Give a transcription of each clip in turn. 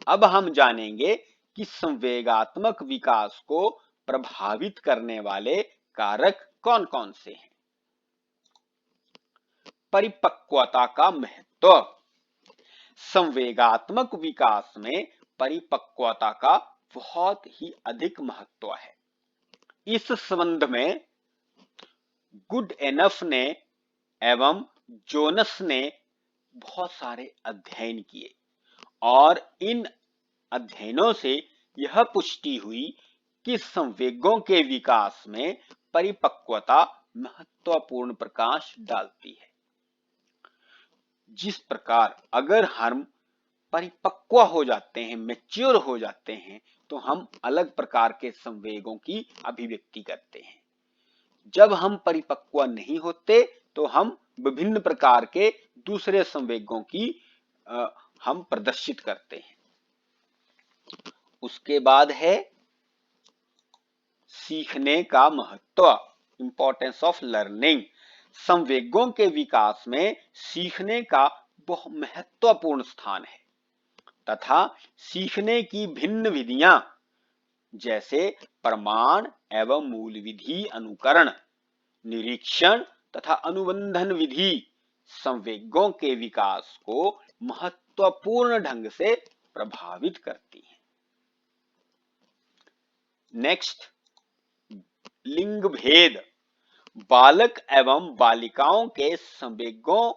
अब हम जानेंगे कि संवेगात्मक विकास को प्रभावित करने वाले कारक कौन कौन से हैं। परिपक्वता का महत्व। संवेगात्मक विकास में परिपक्वता का बहुत ही अधिक महत्व है। इस संबंध में गुड एनफ ने एवं जोनस ने बहुत सारे अध्ययन किए और इन अध्ययनों से यह पुष्टि हुई कि संवेगों के विकास में परिपक्वता महत्वपूर्ण प्रकाश डालती है। जिस प्रकार अगर हम परिपक्व हो जाते हैं, मैच्योर हो जाते हैं, तो हम अलग प्रकार के संवेगों की अभिव्यक्ति करते हैं। जब हम परिपक्व नहीं होते तो हम विभिन्न प्रकार के दूसरे संवेगों की हम प्रदर्शित करते हैं। उसके बाद है सीखने का महत्व, इंपॉर्टेंस ऑफ लर्निंग। संवेगों के विकास में सीखने का बहुत महत्वपूर्ण स्थान है तथा सीखने की भिन्न विधियां जैसे प्रमाण एवं मूल विधि, अनुकरण, निरीक्षण तथा अनुबंधन विधि संवेगों के विकास को महत्वपूर्ण ढंग से प्रभावित करती हैं। नेक्स्ट, लिंग भेद। बालक एवं बालिकाओं के संवेगों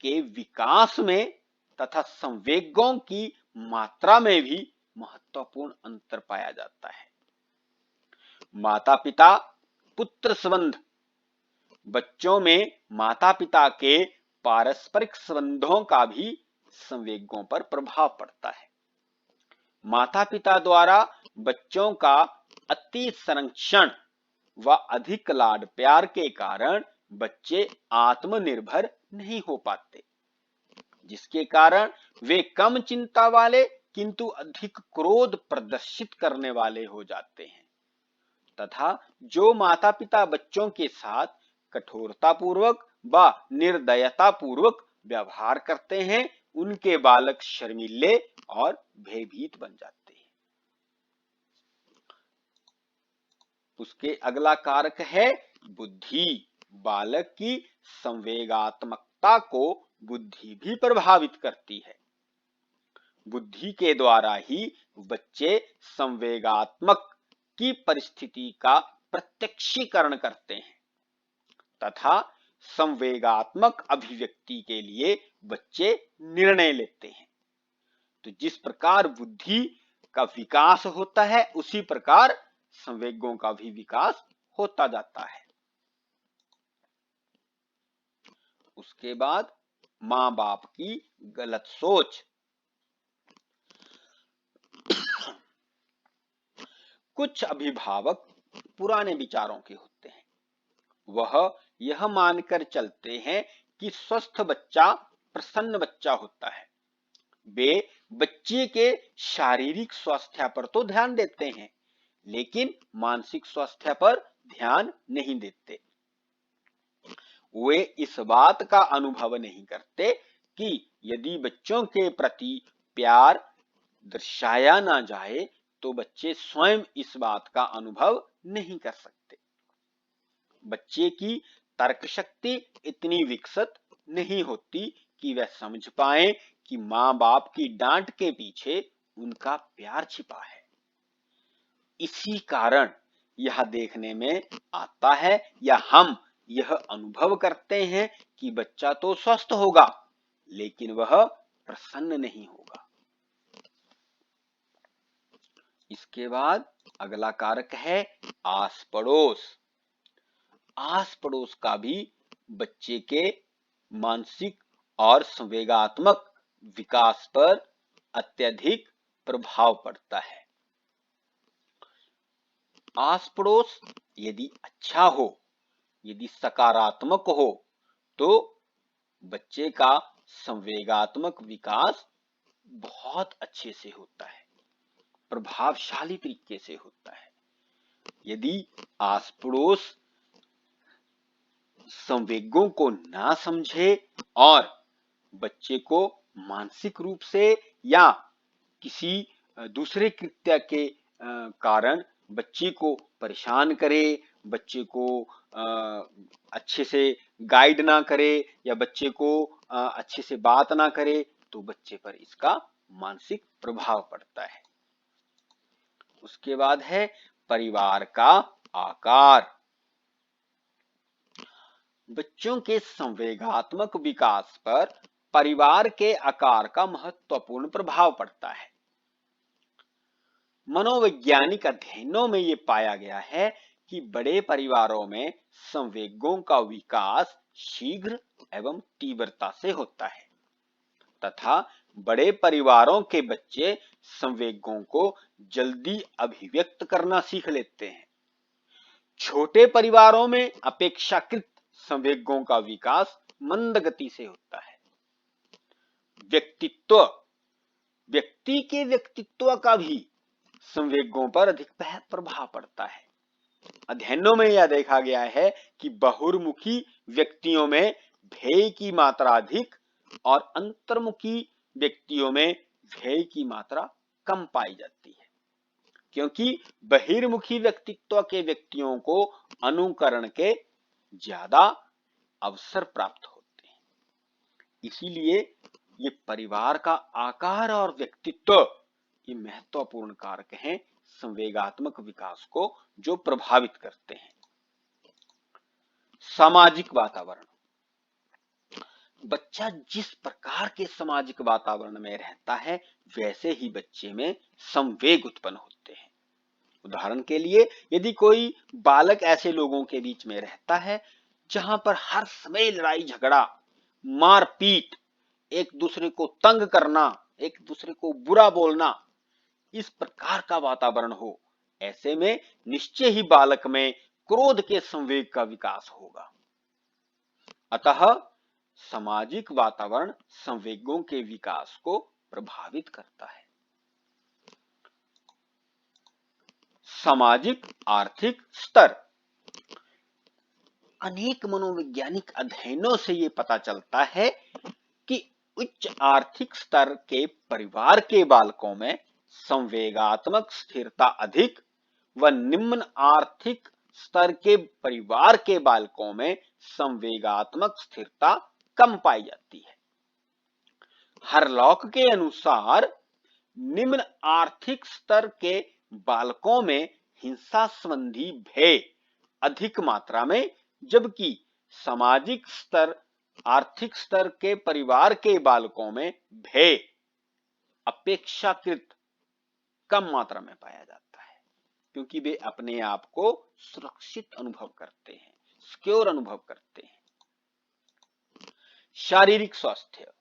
के विकास में तथा संवेगों की मात्रा में भी महत्वपूर्ण अंतर पाया जाता है। माता पिता पुत्र संबंध। बच्चों में माता पिता के पारस्परिक संबंधों का भी संवेगों पर प्रभाव पड़ता है। माता पिता द्वारा बच्चों का अति संरक्षण व अधिक लाड प्यार के कारण बच्चे आत्मनिर्भर नहीं हो पाते, जिसके कारण वे कम चिंता वाले किंतु अधिक क्रोध प्रदर्शित करने वाले हो जाते हैं तथा जो माता पिता बच्चों के साथ कठोरता पूर्वक व निर्दयता पूर्वक व्यवहार करते हैं, उनके बालक शर्मीले और भयभीत बन जाते हैं। उसके अगला कारक है बुद्धि। बालक की संवेगात्मकता को बुद्धि भी प्रभावित करती है। बुद्धि के द्वारा ही बच्चे संवेगात्मक की परिस्थिति का प्रत्यक्षीकरण करते हैं तथा संवेगात्मक अभिव्यक्ति के लिए बच्चे निर्णय लेते हैं। तो जिस प्रकार बुद्धि का विकास होता है उसी प्रकार संवेगों का भी विकास होता जाता है। उसके बाद मां बाप की गलत सोच। कुछ अभिभावक पुराने विचारों के होते हैं। वह यह मानकर चलते हैं कि स्वस्थ बच्चा प्रसन्न बच्चा होता है। वे बच्चे के शारीरिक स्वास्थ्य पर तो ध्यान देते हैं, लेकिन मानसिक स्वास्थ्य पर ध्यान नहीं देते। वे इस बात का अनुभव नहीं करते कि यदि बच्चों के प्रति प्यार दर्शाया ना जाए तो बच्चे स्वयं इस बात का अनुभव नहीं कर सकते। बच्चे की तर्क शक्ति इतनी विकसित नहीं होती कि वह समझ पाए कि मां बाप की डांट के पीछे उनका प्यार छिपा है। इसी कारण यह देखने में आता है या हम यह अनुभव करते हैं कि बच्चा तो स्वस्थ होगा लेकिन वह प्रसन्न नहीं होगा। इसके बाद अगला कारक है आस पड़ोस। आस पड़ोस का भी बच्चे के मानसिक और संवेगात्मक विकास पर अत्यधिक प्रभाव पड़ता है। आस पड़ोस यदि अच्छा हो, यदि सकारात्मक हो, तो बच्चे का संवेगात्मक विकास बहुत अच्छे से होता है, प्रभावशाली तरीके से होता है। यदि आस पड़ोस संवेगों को ना समझे और बच्चे को मानसिक रूप से या किसी दूसरे कृत्य के कारण बच्चे को परेशान करे, बच्चे को अच्छे से गाइड ना करे या बच्चे को अच्छे से बात ना करे, तो बच्चे पर इसका मानसिक प्रभाव पड़ता है। उसके बाद है परिवार का आकार। बच्चों के संवेगात्मक विकास पर परिवार के आकार का महत्वपूर्ण प्रभाव पड़ता है। मनोवैज्ञानिक अध्ययनों में यह पाया गया है कि बड़े परिवारों में संवेगों का विकास शीघ्र एवं तीव्रता से होता है तथा बड़े परिवारों के बच्चे संवेगों को जल्दी अभिव्यक्त करना सीख लेते हैं। छोटे परिवारों में अपेक्षाकृत संवेगों का विकास मंद गति से होता है। व्यक्तित्व, व्यक्ति के व्यक्तित्व का भी संवेगों पर अधिक प्रभाव पड़ता है। अध्ययनों में यह देखा गया है कि बहुमुखी व्यक्तियों में भय की मात्रा अधिक और अंतर्मुखी व्यक्तियों में भय की मात्रा कम पाई जाती है, क्योंकि बहिर्मुखी व्यक्तित्व के व्यक्तियों को अनुकरण के ज्यादा अवसर प्राप्त होते हैं। इसीलिए ये परिवार का आकार और व्यक्तित्व ये महत्वपूर्ण कारक हैं संवेगात्मक विकास को जो प्रभावित करते हैं। सामाजिक वातावरण। बच्चा जिस प्रकार के सामाजिक वातावरण में रहता है वैसे ही बच्चे में संवेग उत्पन्न होते हैं। उदाहरण के लिए यदि कोई बालक ऐसे लोगों के बीच में रहता है जहां पर हर समय लड़ाई झगड़ा, मारपीट, एक दूसरे को तंग करना, एक दूसरे को बुरा बोलना, इस प्रकार का वातावरण हो, ऐसे में निश्चय ही बालक में क्रोध के संवेग का विकास होगा। अतः सामाजिक वातावरण संवेगों के विकास को प्रभावित करता है। सामाजिक आर्थिक स्तर। अनेक मनोवैज्ञानिक अध्ययनों से यह पता चलता है कि उच्च आर्थिक स्तर के परिवार के बालकों में संवेगात्मक स्थिरता अधिक व निम्न आर्थिक स्तर के परिवार के बालकों में संवेगात्मक स्थिरता कम पाई जाती है। हरलॉक के अनुसार निम्न आर्थिक स्तर के बालकों में हिंसा संबंधी भय अधिक मात्रा में, जबकि सामाजिक स्तर आर्थिक स्तर के परिवार के बालकों में भय अपेक्षाकृत कम मात्रा में पाया जाता है, क्योंकि वे अपने आप को सुरक्षित अनुभव करते हैं, सिक्योर अनुभव करते हैं। शारीरिक स्वास्थ्य।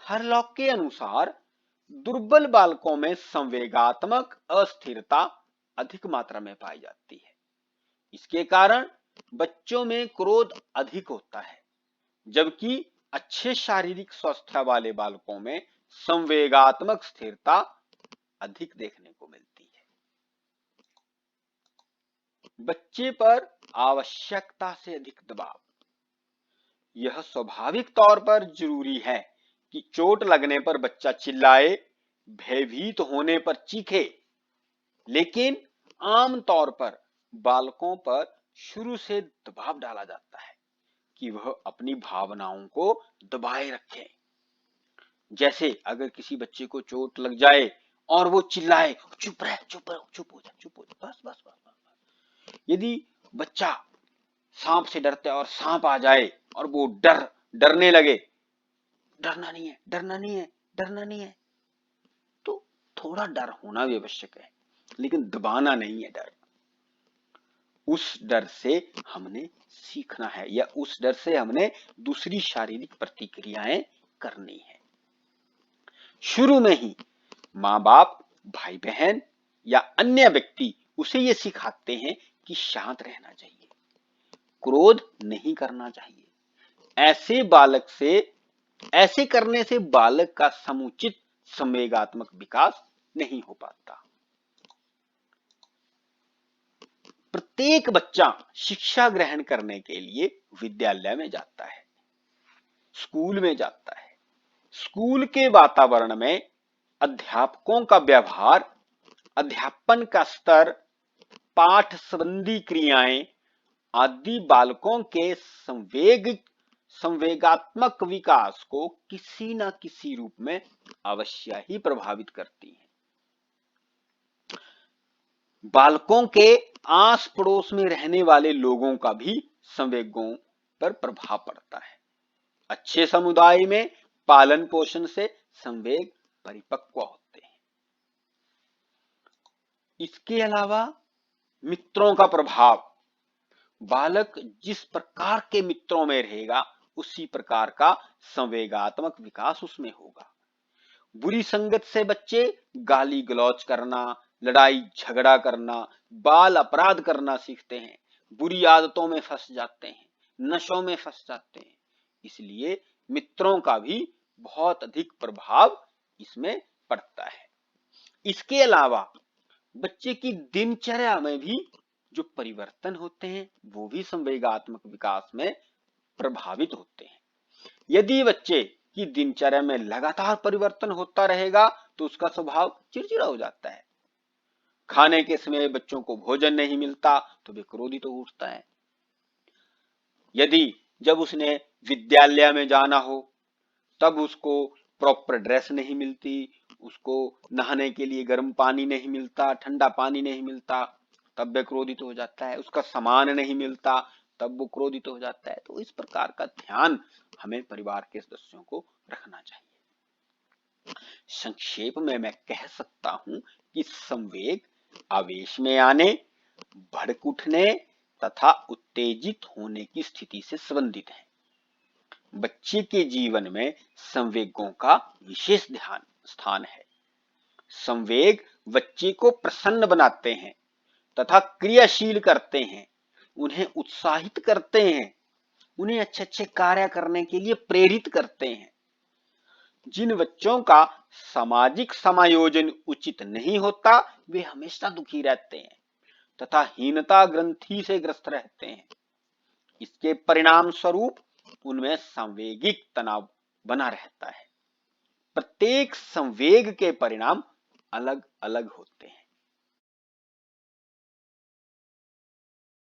हरलॉक के अनुसार दुर्बल बालकों में संवेगात्मक अस्थिरता अधिक मात्रा में पाई जाती है। इसके कारण बच्चों में क्रोध अधिक होता है, जबकि अच्छे शारीरिक स्वास्थ्य वाले बालकों में संवेगात्मक स्थिरता अधिक देखने को मिलती है। बच्चे पर आवश्यकता से अधिक दबाव। यह स्वाभाविक तौर पर जरूरी है कि चोट लगने पर बच्चा चिल्लाए, भयभीत होने पर चीखे, लेकिन आमतौर पर बालकों पर शुरू से दबाव डाला जाता है कि वह अपनी भावनाओं को दबाए रखें। जैसे अगर किसी बच्चे को चोट लग जाए और वो चिल्लाए, चुप रह, चुप रह, चुप हो जा, बस बस बस बस। यदि बच्चा सांप से डरता है और सांप आ जाए और वो डरने लगे, डरना नहीं है, डरना नहीं है, डरना नहीं है, तो थोड़ा डर होना भी आवश्यक है, लेकिन दबाना नहीं है डर। उस डर से हमने सीखना है या उस डर से हमने दूसरी शारीरिक प्रतिक्रियाएं करनी है। शुरू में ही माँ बाप, भाई बहन या अन्य व्यक्ति उसे ये सिखाते हैं कि शांत रहना चाहिए, क्रोध नहीं करना चाहिए। ऐसे करने से बालक का समुचित संवेगात्मक विकास नहीं हो पाता। प्रत्येक बच्चा शिक्षा ग्रहण करने के लिए विद्यालय में जाता है, स्कूल में जाता है। स्कूल के वातावरण में अध्यापकों का व्यवहार, अध्यापन का स्तर, पाठ संबंधी क्रियाएं आदि बालकों के संवेगात्मक विकास को किसी न किसी रूप में अवश्य ही प्रभावित करती हैं। बालकों के आस पड़ोस में रहने वाले लोगों का भी संवेगों पर प्रभाव पड़ता है। अच्छे समुदाय में पालन पोषण से संवेग परिपक्व होते हैं। इसके अलावा मित्रों का प्रभाव, बालक जिस प्रकार के मित्रों में रहेगा उसी प्रकार का संवेगात्मक विकास उसमें होगा। बुरी संगत से बच्चे गाली गलौज करना, लड़ाई झगड़ा करना, बाल अपराध करना सीखते हैं, बुरी आदतों में फंस जाते हैं, नशों में फंस जाते हैं। इसलिए मित्रों का भी बहुत अधिक प्रभाव इसमें पड़ता है। इसके अलावा बच्चे की दिनचर्या में भी जो परिवर्तन होते हैं वो भी संवेगात्मक विकास में प्रभावित होते हैं। यदि बच्चे की दिनचर्या में लगातार परिवर्तन होता रहेगा तो उसका स्वभाव चिड़चिड़ा हो जाता है। खाने के समय बच्चों को भोजन नहीं मिलता तो वे क्रोधित हो उठता है। यदि जब उसने विद्यालय में जाना हो तब उसको प्रॉपर ड्रेस नहीं मिलती, उसको नहाने के लिए गर्म पानी नहीं मिलता, ठंडा पानी नहीं मिलता, तब वह क्रोधित हो जाता है। उसका सामान नहीं मिलता तब वो क्रोधित हो जाता है। तो इस प्रकार का ध्यान हमें परिवार के सदस्यों को रखना चाहिए। संक्षेप में मैं कह सकता हूं कि संवेग आवेश में आने, भड़क उठने तथा उत्तेजित होने की स्थिति से संबंधित है। बच्चे के जीवन में संवेगों का विशेष स्थान है। संवेग बच्चे को प्रसन्न बनाते हैं तथा क्रियाशील करते हैं, उन्हें उत्साहित करते हैं, उन्हें अच्छे अच्छे कार्य करने के लिए प्रेरित करते हैं। जिन बच्चों का सामाजिक समायोजन उचित नहीं होता वे हमेशा दुखी रहते हैं तथा हीनता ग्रंथि से ग्रस्त रहते हैं। इसके परिणाम स्वरूप उनमें संवेगिक तनाव बना रहता है। प्रत्येक संवेग के परिणाम अलग अलग होते हैं।